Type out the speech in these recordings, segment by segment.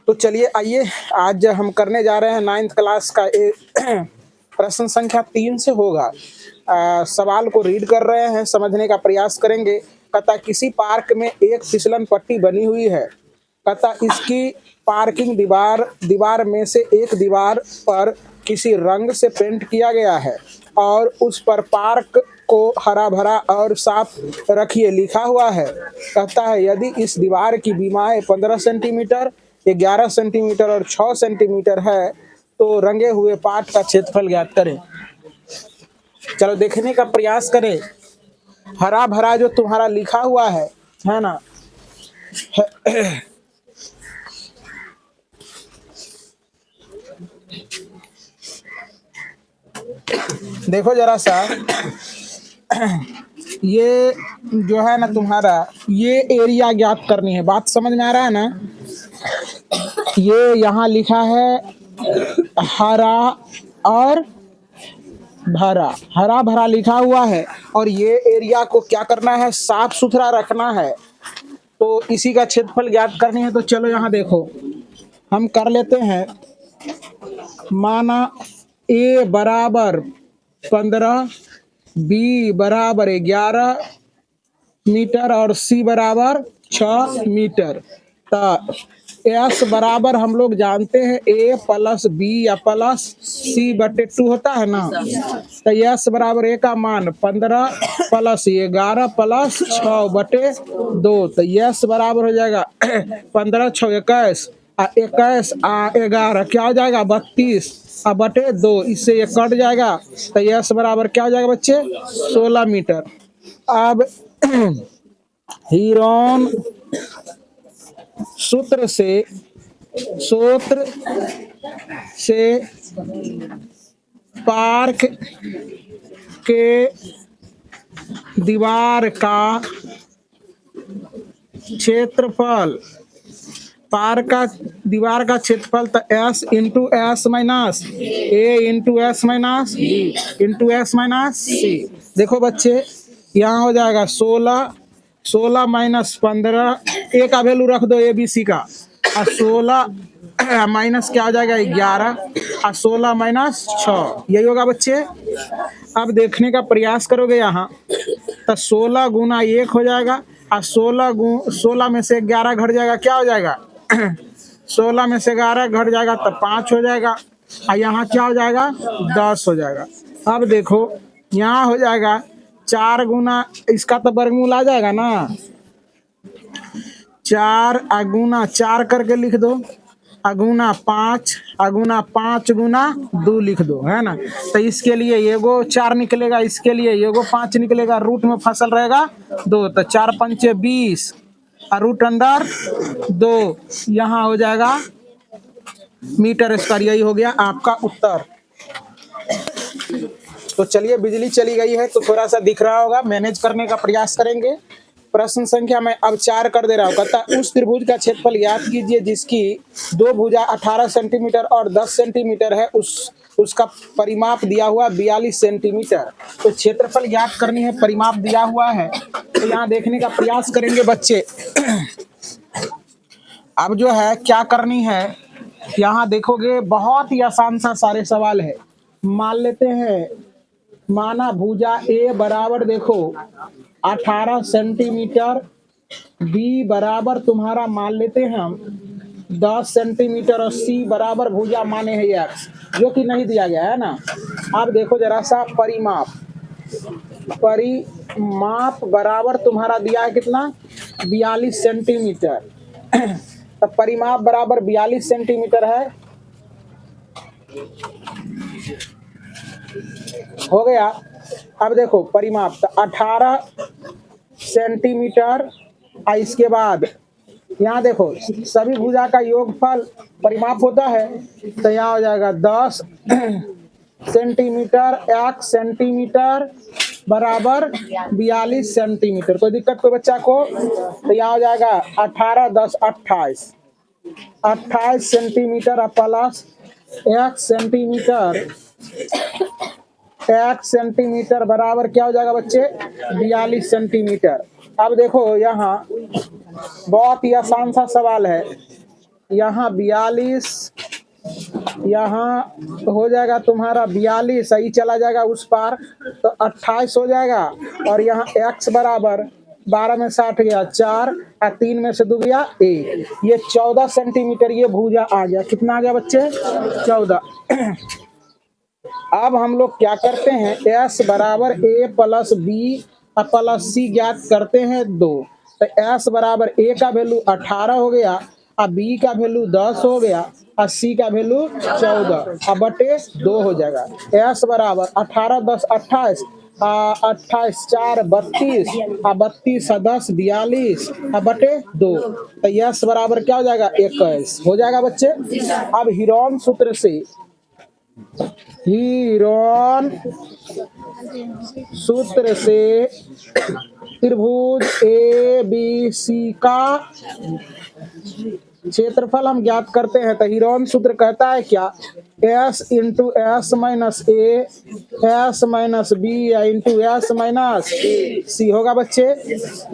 तो चलिए आइए, आज हम करने जा रहे हैं 9th क्लास का प्रश्न संख्या 3 से होगा। सवाल को रीड कर रहे हैं, समझने का प्रयास करेंगे। कहता किसी पार्क में एक फिसलन पट्टी बनी हुई है। कहता इसकी पार्किंग दीवार में से एक दीवार पर किसी रंग से पेंट किया गया है और उस पर पार्क को हरा भरा और साफ रखिए लिखा हुआ है। कहता है यदि इस दीवार की बीमाएं 15 सेंटीमीटर, 11 सेंटीमीटर और 6 सेंटीमीटर है तो रंगे हुए पार्क का क्षेत्रफल ज्ञात करें। चलो देखने का प्रयास करें। हरा भरा जो तुम्हारा लिखा हुआ है ना, देखो जरा सा, ये जो है ना तुम्हारा, ये एरिया ज्ञात करनी है। बात समझ में आ रहा है ना? ये यहाँ लिखा है हरा और भरा, हरा भरा लिखा हुआ है और ये एरिया को क्या करना है, साफ सुथरा रखना है। तो इसी का क्षेत्रफल ज्ञात करनी है। तो चलो यहाँ देखो, हम कर लेते हैं। माना ए बराबर 15, बी बराबर 11 मीटर और सी बराबर 6 मीटर। तो एस बराबर हम लोग जानते हैं ए प्लस बी या प्लस सी बटे 2 होता है ना। तो एस बराबर ए का मान 15 प्लस 11 प्लस 6 बटे 2। तो एस बराबर हो जाएगा 15 6 21 21 11 क्या हो जाएगा 32 बटे 2। इससे ये कट जाएगा। तो एस बराबर क्या हो जाएगा बच्चे 16 मीटर। अब हीरोन सूत्र से पार्क के दीवार का क्षेत्रफल, पार्क का दीवार का क्षेत्रफल तो S into S minus A into S minus B into S minus सी। देखो बच्चे, यहाँ हो जाएगा 16 माइनस 15, ए का वैल्यू रख दो ए बी सी का, और 16 माइनस क्या हो जाएगा 11 और 16 माइनस 6, यही होगा बच्चे। अब देखने का प्रयास करोगे यहाँ, तो 16 गुना 1 हो जाएगा और 16 में से 11 घट जाएगा, क्या हो जाएगा 16 में से 11 घट जाएगा तो 5 हो जाएगा और यहाँ क्या हो जाएगा 10 हो जाएगा। अब देखो यहाँ हो जाएगा 4 गुना, इसका तो वर्गमूल आ जाएगा ना, 4 गुना 4 करके लिख दो, अगुना 5 अगुना 5 गुना 2 लिख दो, है ना। तो इसके लिए एगो 4 निकलेगा, इसके लिए एगो 5 निकलेगा, रूट में फसल रहेगा 2। तो 4 पंचे 20 और रूट अंदर 2, यहाँ हो जाएगा मीटर स्क्वायर। यही हो गया आपका उत्तर। तो चलिए, बिजली चली गई है तो थोड़ा सा दिख रहा होगा, मैनेज करने का प्रयास करेंगे। प्रश्न संख्या मैं अब 4 कर दे रहा हूँ। कहता उस त्रिभुज का क्षेत्रफल याद कीजिए जिसकी 2 भुजा 18 सेंटीमीटर और 10 सेंटीमीटर है, उसका परिमाप दिया हुआ 42 सेंटीमीटर। तो क्षेत्रफल याद करनी है, परिमाप दिया हुआ है। तो यहाँ देखने का प्रयास करेंगे बच्चे। अब जो है क्या करनी है, यहाँ देखोगे बहुत ही आसान सा सारे सवाल है। मान लेते हैं, माना भुजा ए बराबर देखो 18 सेंटीमीटर, बी बराबर तुम्हारा मान लेते हैं हम 10 सेंटीमीटर और सी बराबर भुजा माने है एक्स, जो कि नहीं दिया गया है ना। अब देखो जरा सा परिमाप बराबर तुम्हारा दिया है कितना 42 सेंटीमीटर। तो परिमाप बराबर 42 सेंटीमीटर है, हो गया। अब देखो परिमाप तो 18 सेंटीमीटर, और इसके बाद यहाँ देखो सभी भुजा का योगफल परिमाप होता है। तो यहाँ हो जाएगा 10 सेंटीमीटर 1 सेंटीमीटर बराबर 42 सेंटीमीटर। कोई दिक्कत कोई बच्चा को? तो यहाँ हो जाएगा 18 10 28 सेंटीमीटर प्लस 1 सेंटीमीटर बराबर क्या हो जाएगा बच्चे 42 सेंटीमीटर। अब देखो यहाँ बहुत ही आसान सा सवाल है। यहाँ 42, यहाँ हो जाएगा तुम्हारा 42, सही चला जाएगा उस पार तो 28 हो जाएगा। और यहाँ x बराबर 12 में 60 गया 4 और 3 में से 2 गया 1, ये 14 सेंटीमीटर ये भुजा आ गया। कितना आ गया बच्चे? 14। अब हम लोग क्या करते हैं, s बराबर a प्लस बी प्लस सी ज्ञात करते हैं 2। तो s बराबर a का वैल्यू 18 हो गया और b का वैल्यू 10 हो गया और c का वैल्यू 14 और बटे 2 हो जाएगा। s बराबर 18 10 28, 28 4 32 और 32 10 42 और बटे 2। तो s बराबर क्या हो जाएगा? 21 हो जाएगा बच्चे। अब हीरोन सूत्र से, हीरोन सूत्र से त्रिभुज ए बी सी का क्षेत्रफल हम ज्ञात करते हैं। तो हीरोन सूत्र कहता है क्या? s into S minus a s minus B into S minus c होगा बच्चे।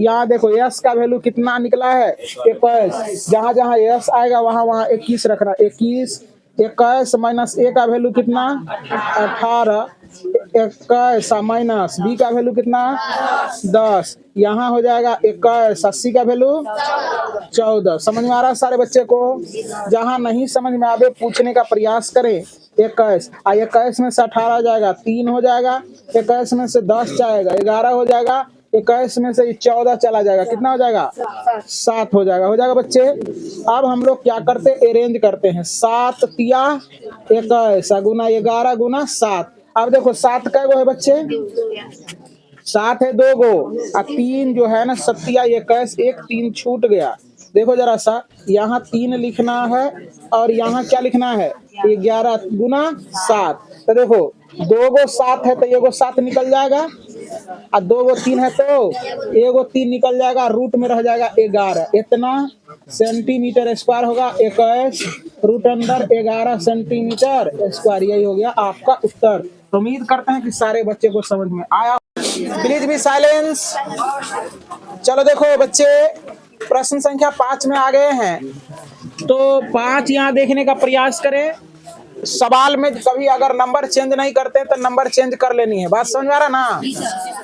यहाँ देखो s का वैल्यू कितना निकला है? 21। जहाँ जहाँ s आएगा वहाँ वहाँ 21 रखना। 21 21 माइनस ए का वैल्यू कितना? 18, 21 माइनस बी का वैल्यू कितना? 10, यहाँ हो जाएगा 21, 80 का वैल्यू 14। समझ में आ रहा है सारे बच्चे को? जहाँ नहीं समझ में आवे पूछने का प्रयास करें। 21 और 21 में से 18 जाएगा 3 हो जाएगा, 21 में से 10 जाएगा 11 हो जाएगा, 21 में से 14 चला जाएगा, कितना हो जाएगा? 7 हो जाएगा। हो जाएगा बच्चे। अब हम लोग क्या करते हैं? अरेंज करते हैं। 7 तिया 21 गुना 11 गुना 7। अब देखो 7 कै गो है बच्चे? 7 है 2 गो और 3 जो है ना 7 या 21, एक 3 छूट गया। देखो जरा सा, यहाँ 3 लिखना है और यहाँ क्या लिखना है? 11 गुना 7। तो देखो 2 गो 7 है तो 1 गो 7 निकल जाएगा और 2 गो 3 है तो 1 गो 3 निकल जाएगा, रूट में रह जाएगा 11। इतना सेंटीमीटर स्क्वायर होगा। 21 रूट अंदर 11 सेंटीमीटर स्क्वायर। यही हो गया आपका उत्तर। तो उम्मीद करते हैं कि सारे बच्चे को समझ में आया। Please be silence. चलो देखो बच्चे, प्रश्न संख्या 5 में आ गए हैं तो 5 यहाँ देखने का प्रयास करें। सवाल में कभी अगर नंबर चेंज नहीं करते तो नंबर चेंज कर लेनी है। बात समझ में आ रहा ना?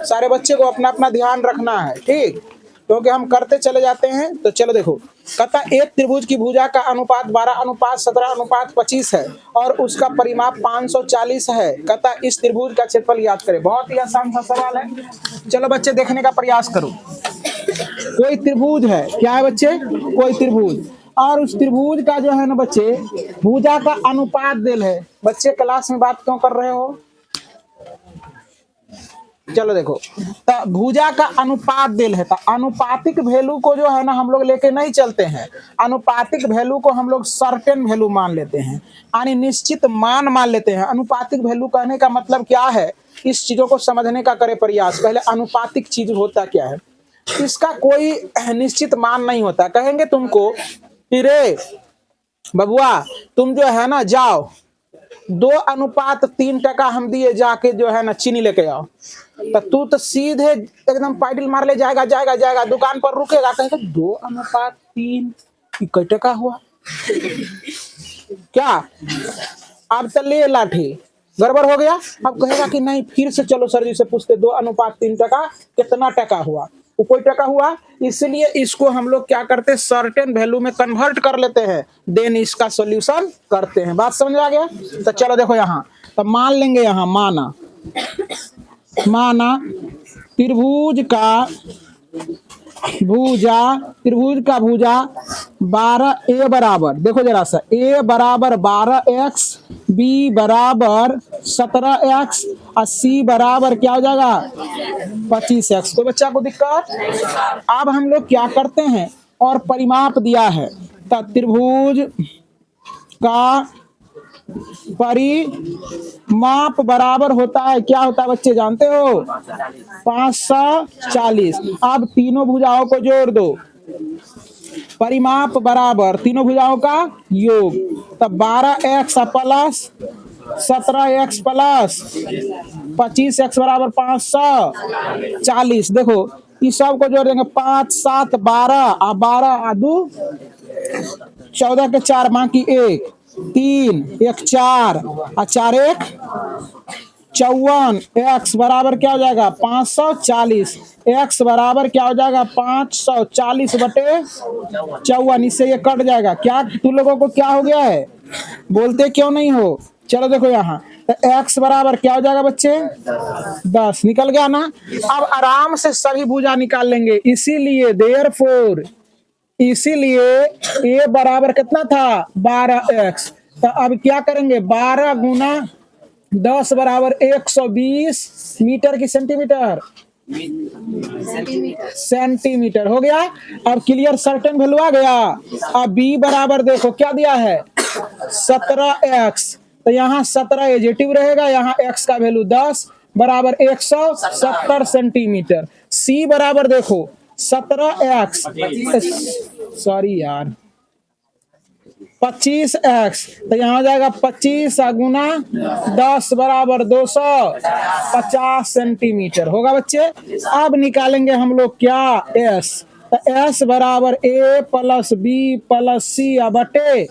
सारे बच्चे को अपना अपना ध्यान रखना है, ठीक? क्योंकि हम करते चले जाते हैं। तो चलो देखो, कहता एक त्रिभुज की भुजा का अनुपात 12:17:25 है और उसका परिमाप 540 है। कहता इस त्रिभुज का क्षेत्रफल याद करें। बहुत ही आसान सा सवाल है। चलो बच्चे देखने का प्रयास करो। कोई त्रिभुज है, क्या है बच्चे? कोई त्रिभुज, और उस त्रिभुज का जो है ना बच्चे भुजा का अनुपात दिल है। बच्चे क्लास में बात क्यों कर रहे हो? चलो देखो, तो भुजा का अनुपात दिल है तो अनुपातिक वैल्यू को जो है ना हम लोग लेके नहीं चलते हैं। अनुपातिक वैल्यू को हम लोग सर्टेन वैल्यू मान लेते हैं, यानी निश्चित मान मान लेते हैं। अनुपातिक वैल्यू कहने का मतलब क्या है? इस चीजों को समझने का करे प्रयास। पहले अनुपातिक चीज होता क्या है? इसका कोई निश्चित मान नहीं होता। कहेंगे तुमको रे बबुआ तुम जो है ना जाओ 2:3 हम दिए, जाके जो है ना चीनी लेके आओ। तो तू तो सीधे एकदम पाइडिल मार ले जाएगा जाएगा जाएगा, दुकान पर रुकेगा, कहेगा 2:3 कै टका हुआ क्या? अब तो ले लाठी, गड़बड़ हो गया। अब कहेगा कि नहीं, फिर से चलो सर जी से पूछते 2:3 कितना टका हुआ? वो कोई टका हुआ। इसलिए इसको हम लोग क्या करते हैं? सर्टेन वैल्यू में कन्वर्ट कर लेते हैं, देन इसका सॉल्यूशन करते हैं। बात समझ आ गया? तो चलो देखो यहाँ, तो मान लेंगे यहाँ माना त्रिभुज का भुजा 12 ए बराबर, देखो जरा सा, ए बराबर 12x, बी बराबर 17x और सी बराबर क्या हो जाएगा? 25x। कोई बच्चा को दिक्कत? अब हम लोग क्या करते हैं? और परिमाप दिया है तो त्रिभुज का परिमाप बराबर होता है, क्या होता है बच्चे जानते हो? 540। अब तीनों भुजाओं को जोड़ दो, परिमाप बराबर तीनों भुजाओं का योग। तब 12x plus 17x plus 25x बराबर 540। देखो इस सब को जोड़ देंगे, 5 7 12 और 12 2 14 के 4 बाकी 1 3 1 4 और 4 1 54। x बराबर क्या हो जाएगा 540। x बराबर क्या हो जाएगा 540 बटे 54। इससे ये कट जाएगा। क्या तुम लोगों को क्या हो गया है, बोलते क्यों नहीं हो? चलो देखो यहाँ तो x बराबर क्या हो जाएगा बच्चे 10 निकल गया ना। अब आराम से सभी भुजा निकाल लेंगे। इसीलिए देयरफॉर, इसीलिए a बराबर कितना था 12x। तो अब क्या करेंगे 12 गुना 10 बराबर 120 मीटर की सेंटीमीटर, सेंटीमीटर हो गया। अब क्लियर सर्टेन वैल्यू आ गया। अब b बराबर देखो क्या दिया है 17x। तो यहाँ 17 एजेटिव रहेगा, यहाँ x का वैल्यू 10 बराबर 170 सेंटीमीटर। c बराबर देखो 17x, सॉरी यार 25x। तो यहाँ हो जाएगा 25 गुना 10 बराबर 250 सेंटीमीटर होगा बच्चे। अब निकालेंगे हम लोग क्या s। तो s बराबर a plus b plus c बटे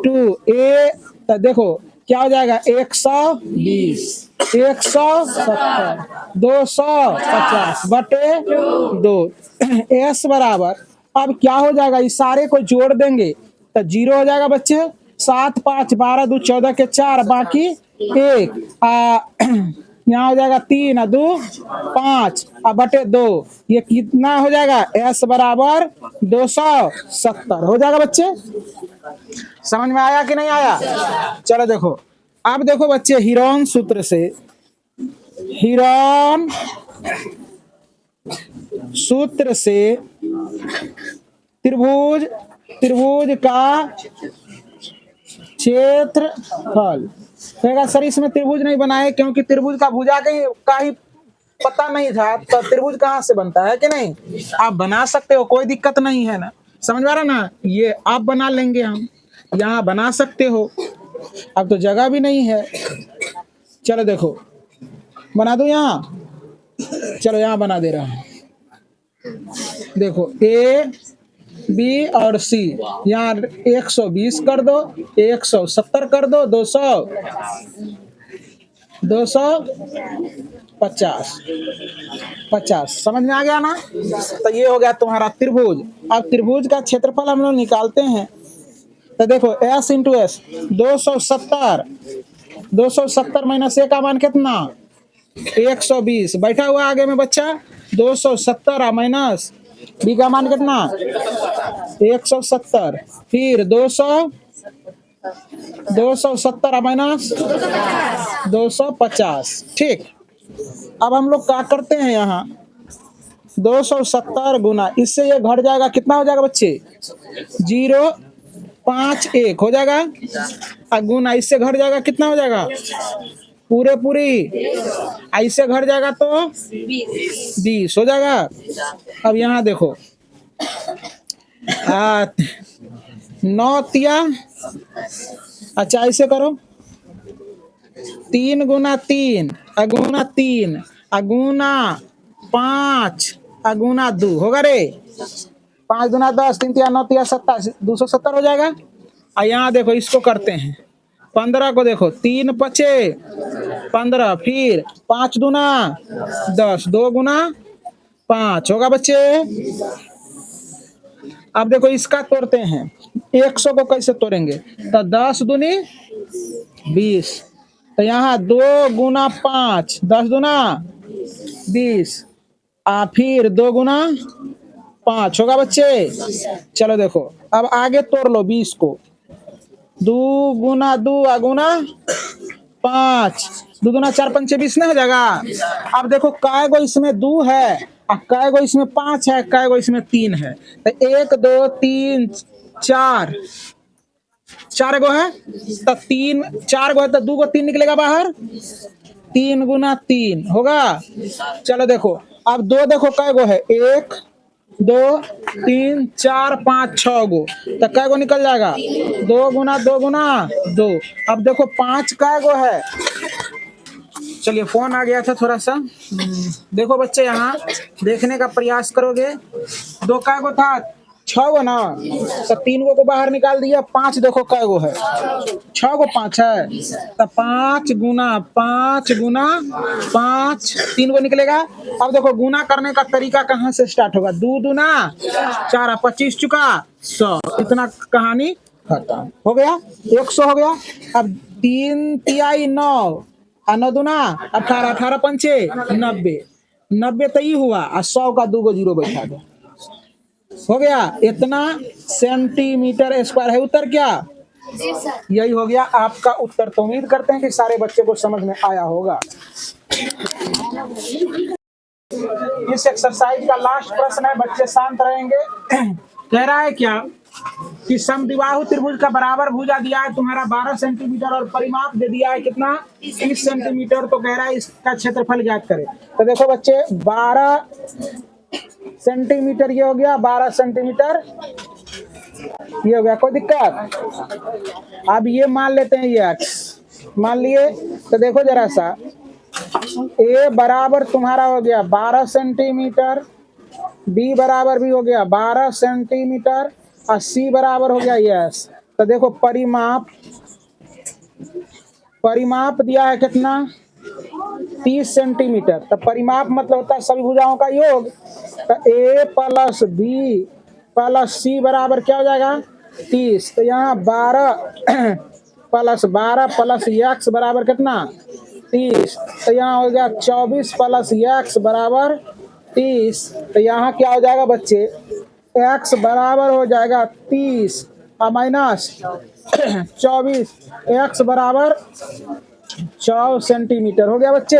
2a। तो देखो क्या हो जाएगा 120 170 250 बटे 2। s बराबर अब क्या हो जाएगा, इस सारे को जोड़ देंगे तो 0 हो जाएगा बच्चे। 7 5 12 2 14 के 4 बाकी 1 यहाँ हो जाएगा 3 2 5 बटे 2। ये कितना हो जाएगा s बराबर 270 हो जाएगा बच्चे। समझ में आया कि नहीं आया? चलो देखो, अब देखो बच्चे हीरोन सूत्र से, हीरोन सूत्र से त्रिभुज, त्रिभुज का क्षेत्रफल कहेगा। सर इसमें त्रिभुज नहीं बनाए क्योंकि त्रिभुज का भुजा का ही पता नहीं था, तो त्रिभुज कहाँ से बनता है कि नहीं? आप बना सकते हो, कोई दिक्कत नहीं है ना, समझ में आ रहा ना। ये आप बना लेंगे, हम यहाँ बना सकते हो। अब तो जगह भी नहीं है। चलो देखो बना दो यहाँ, चलो यहाँ बना दे रहा हूँ। देखो a b और c, यहाँ 120 कर दो, 170 कर दो, 250 समझ में आ गया ना। तो ये हो गया तुम्हारा त्रिभुज। अब त्रिभुज का क्षेत्रफल हम लोग निकालते हैं। तो देखो s into S 270 minus a का मान कितना 120 बैठा हुआ आगे में बच्चा 270 माइनस b का मान कितना 170, फिर 270 माइनस 250। ठीक, अब हम लोग क्या करते हैं यहाँ 270 गुना, इससे ये घट जाएगा, कितना हो जाएगा बच्चे 051 हो जाएगा। गुना इससे घट जाएगा, कितना हो जाएगा पूरे पूरी, ऐसे घट जाएगा तो 20 हो जाएगा। अब यहाँ देखो 9 तिया, अच्छा ऐसे करो 3 गुना 3 अगुना 3 अगुना 5 अगुना 2 होगा रे। 5 गुना 10 3 तिया 9 तिया 27 270 हो जाएगा। और यहाँ देखो इसको करते हैं 15 को देखो 3 पचे 15, फिर 5 दूना 10 2 गुना 5 होगा बच्चे। अब देखो इसका तोड़ते हैं, 100 को कैसे तोड़ेंगे तो 10 दूनी 20, तो यहाँ 2 गुना 5 10 दूना 20 फिर 2 गुना 5 होगा बच्चे। चलो देखो अब आगे तोड़ लो 20 को, 2 गुना 2 गुना 5 2 दूना 4 5 20 नहीं हो जाएगा। अब देखो काय गो इसमें 2 है और काय गो इसमें 5 है, काय गो इसमें 3 है, तो 1 2 3 4 गो है, तो 3 4 गो है तो 2 गो 3 निकलेगा बाहर, 3 गुना 3 होगा। चलो देखो अब 2 देखो काय गो है 1 2 3 4 5 6 गो, तो कै गो निकल जाएगा 2 गुना 2। अब देखो 5 कै गो है, चलिए फोन आ गया था थोड़ा सा, देखो बच्चे यहाँ देखने का प्रयास करोगे, 2 कै गो था 6 गो ना, तो 3 गो को बाहर निकाल दिया, 5 देखो कै गो है, 6 गो 5 है, तो 5 गुना 5 गुना 5, 3 गो निकलेगा। अब देखो गुना करने का तरीका कहाँ से स्टार्ट होगा, 2 दूना 4, 25 चुका 100, इतना कहानी खत्म हो गया, 100 हो गया। अब 3 तिहाई 9 और 9 दूना 18, 18 पंचे 90, 90 तो ये हुआ और 100 का 2 गो जीरो बैठा दो, हो गया। इतना सेंटीमीटर स्क्वायर है उत्तर क्या, यही हो गया आपका उत्तर। तो उम्मीद करते हैं कि सारे बच्चे को समझ में आया होगा। इस एक्सरसाइज का लास्ट प्रश्न है, बच्चे शांत रहेंगे। कह रहा है क्या कि समद्विबाहु त्रिभुज का बराबर भुजा दिया है तुम्हारा 12 सेंटीमीटर और परिमाप दे दिया है कितना 30 सेंटीमीटर, तो कह रहा है इसका क्षेत्रफल ज्ञात करें। तो देखो बच्चे 12 सेंटीमीटर ये हो गया, 12 सेंटीमीटर ये हो गया, कोई दिक्कत। अब ये मान लेते हैं ये x मान लिए, तो देखो जरा सा a बराबर तुम्हारा हो गया 12 सेंटीमीटर, b बराबर भी हो गया 12 सेंटीमीटर और c बराबर हो गया यस। तो देखो परिमाप दिया है कितना 30 सेंटीमीटर, तो परिमाप मतलब होता है सभी भुजाओं का योग। तो a प्लस बी प्लस सी बराबर क्या हो जाएगा 30, तो यहाँ 12 प्लस 12 प्लस एक्स बराबर कितना 30, तो यहाँ हो गया 24 प्लस एक्स बराबर 30, तो यहाँ क्या हो जाएगा बच्चे एक्स बराबर हो जाएगा 30 और माइनस 24, एक्स बराबर 100 सेंटीमीटर हो गया बच्चे।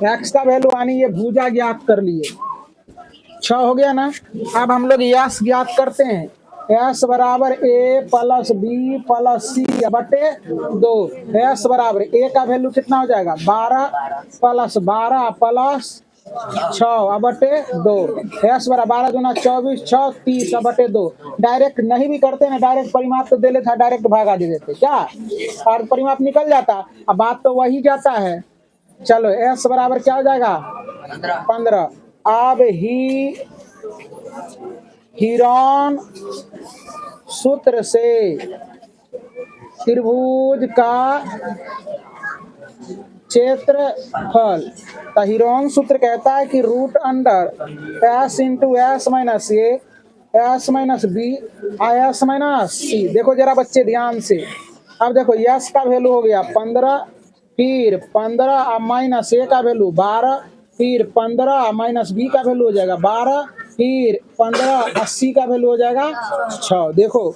एक्स का वैल्यू आनी ये भुजा ज्ञात कर लिए, 6 हो गया ना। अब हम लोग यस ज्ञात करते हैं, एस बराबर ए प्लस बी प्लस सी बटे 2, एस बराबर ए का वैल्यू कितना हो जाएगा 12 प्लस 12 प्लस 6 बटे 2, एस बराबर 12 दूना 24, 6 30 बटे 2। डायरेक्ट नहीं भी करते ना, डायरेक्ट परिमाप तो दे लेता, डायरेक्ट भागा दे देते क्या, और परिमाप निकल जाता। अब बात तो वही जाता है। चलो एस बराबर क्या हो जाएगा 15। अब हीरोन सूत्र से त्रिभुज का क्षेत्रफल, तो हीरोन सूत्र कहता है कि root under s into S minus a s minus b s minus सी। देखो जरा बच्चे ध्यान से, अब देखो एस का वैल्यू हो गया 15, फिर 15 माइनस ए का वैल्यू 12, फिर 15 माइनस बी का वैल्यू हो जाएगा 12, फिर 15 80 का वैल्यू हो जाएगा 6। देखो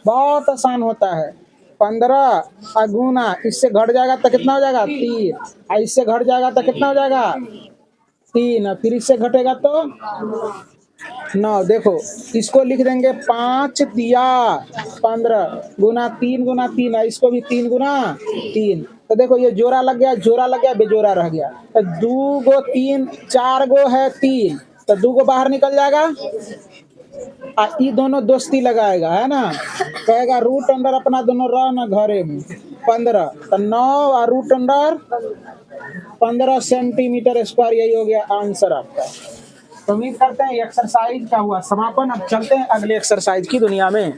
बहुत आसान होता है, 15 गुना इससे घट जाएगा तो कितना हो जाएगा 3, इससे घट जाएगा तो कितना हो जाएगा 3, फिर इससे घटेगा तो 9। देखो इसको लिख देंगे 5 दिया 15 गुना 3 गुना 3, इसको भी 3 गुना 3। तो देखो ये जोड़ा लग गया बेजोड़ा रह गया, तो 2 गो 3 4 गो है 3, तो 2 गो बाहर निकल जाएगा और ये दोनों दोस्ती लगाएगा है ना, कहेगा रूट अंडर अपना दोनों रह ना घरे में 15, तो 9 और रूट अंडर 15 सेंटीमीटर स्क्वायर, यही हो गया आंसर आपका। तो उम्मीद करते हैं एक्सरसाइज का हुआ समापन। अब चलते हैं अगले एक्सरसाइज की दुनिया में।